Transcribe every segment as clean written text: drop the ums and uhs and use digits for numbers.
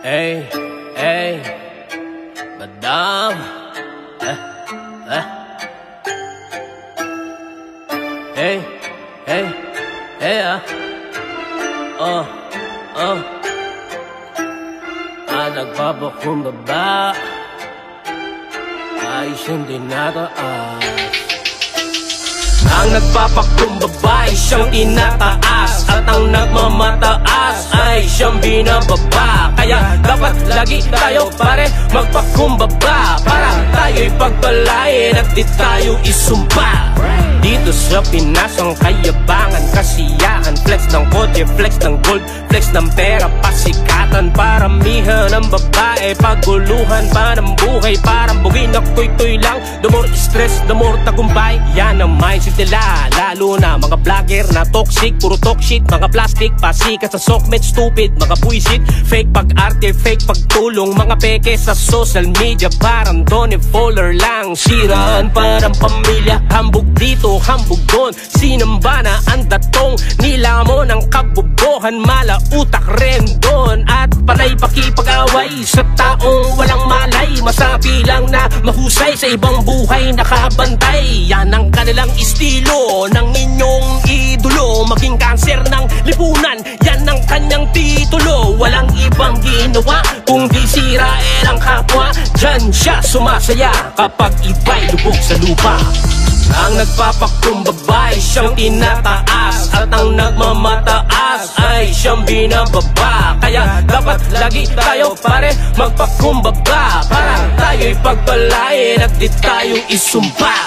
Hey, hey, madam. Hey, hey, hey, nagpapakumbaba ay siyang dinataas. Ang nagpapakumbaba ay siyang tinataas, at ang nagmamataas ay siyang binababa. Kaya dapat lagi tayo pare magpakumbaba, para tayo'y pagpalain at di tayo isumpa. Dito sa Pinas ang kayabangan, kasiyahan, flex ng kotse, flex ng gold, flex ng pera, pasikatan, paramihan ng babae, paguluhan pa ng buhay, parang bugin na tuy lang. The more stress, the more tagumpay, yan ang mindset nila. Lalo na mga vlogger na toxic, puro talk shit, mga plastic, pasikat sa sokmed, stupid, mga buisit, fake pag-arte, fake pagtulong, mga peke sa social media, parang Donny Fowler lang. Siraan parang pamilya, hambog dito, hambog doon, sinamba na ang datong nila mo ng kabubuhan, mala utak rin doon, at panay pakipag-away sa taong walang malay, masabi lang na mahusay sa ibang buhay nakabantay. Yan ang kanilang estilo ng inyong idolo, maging kanser ng lipunan, yan ang kanyang titulo. Walang ibang ginawa kundi sirain ang kapwa, dyan siya sumasaya kapag iba'y lubog sa lupa. Ang nagpapakumbaba ay siyang tinataas, at ang nagmamataas ay siyang binababa. Kaya dapat lagi tayo pare magpakumbaba, para tayo'y pagpalain at di tayo isumpa.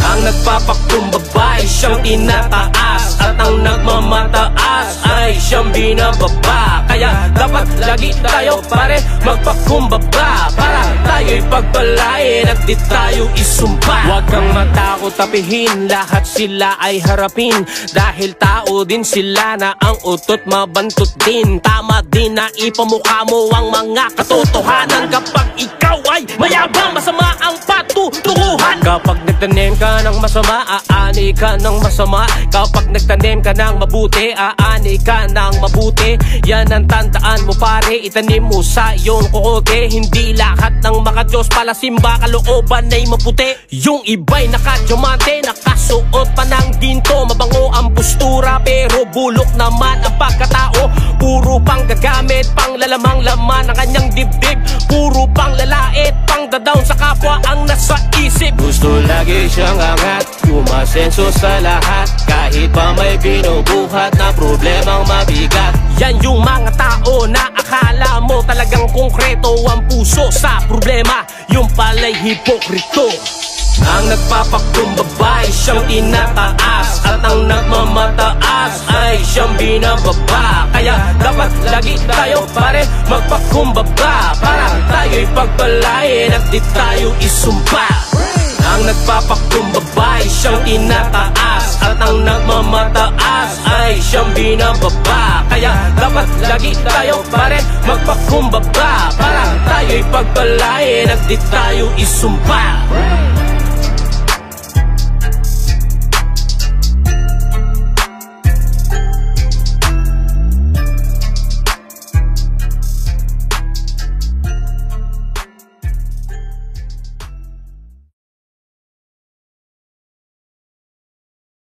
Ang nagpapakumbaba ay siyang tinataas, at ang nagmamataas ay siyang binababa. Kaya dapat lagi tayo pare magpakumbaba, para tayo'y pagpalain at di tayo isumpa. Huwag kang matakot, tapihin, lahat sila ay harapin, dahil tao din sila na ang utot mabantot din. Tama din na ipamukha mo ang mga katotohanan, kapag ikaw ay mayabang, masama ang patuturuhan. Kapag nagtanim ka ng masama, aani ka ng masama. Kapag nagtanim ka ng mabuti, aani ka ng mabuti. Yan ang tandaan mo pare, itanim mo sa iyong kukote. Hindi lahat ng mga Diyos pala simba kalooban ay maputi. Yung iba'y nakadiyamante, nakasuot pa ng ginto, mabango ang postura pero bulok naman ang pagkatao. Puro pang gagamit, pang lalamang laman ang kanyang dibdib, puro pang lalait, pang dadown sa kapwa ang nasa isip. Gusto lagi siyang angat, umasenso sa lahat, kahit pa may binubuhat na problemang mabigat. Yan yung mga tao na akala mo talagang konkreto ang puso sa problema, yung pala'y hipokrito. Ang nagpapakumbaba ay siyang tinataas, at ang nagmamataas ay siyang binababa. Kaya dapat lagi tayo pare magpakumbaba, para tayo'y pagpalain at di tayo isumpa. Ang nagpapakumbaba ay siyang tinataas, at ang nagmamataas ay siyang binababa. Kaya dapat lagi tayo pare magpakumbaba, para tayo'y pagpalain at di tayo isumpa.